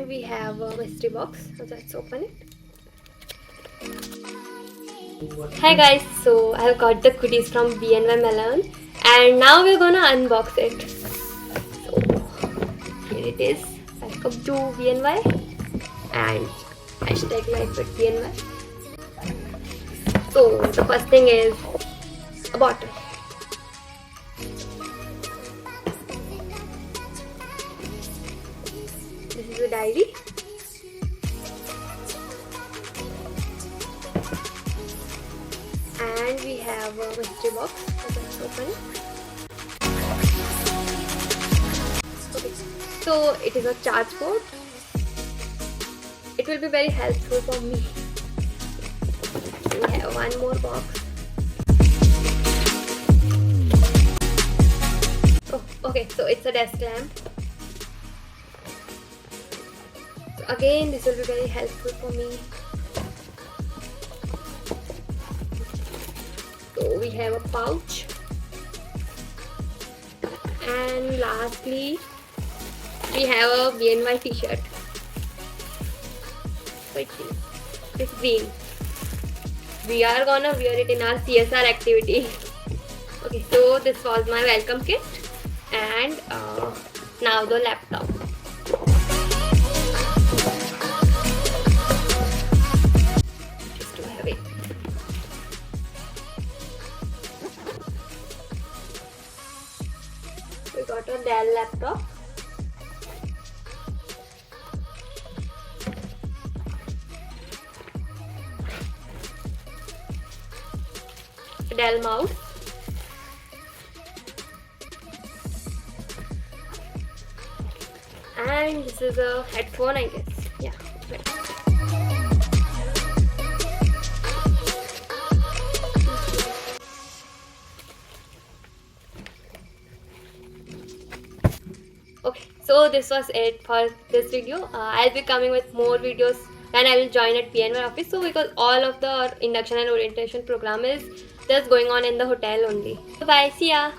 And we have a mystery box, so let's open it. Hi guys, so I have got the goodies from BNY Mellon and now we're gonna unbox it. So here it is. Welcome to BNY and hashtag life with BNY. So the first thing is a bottle. This is a diary. And we have a mystery box. So let's open it. Okay. So it is a charge board. It will be very helpful for me. We have one more box. Oh, okay. So it's a desk lamp. So again, this will be very helpful for me. So we have a pouch, and lastly we have a BNY t-shirt. So it's green. We are gonna wear it in our CSR activity. Okay, so this was my welcome kit, and now the laptop. Just to have it. We got a Dell laptop. A Dell mouse. And this is a headphone, I guess. Yeah. Okay, so this was it for this video. I'll be coming with more videos when I will join at BNY office. So because all of the induction and orientation program is just going on in the hotel only. Bye, see ya.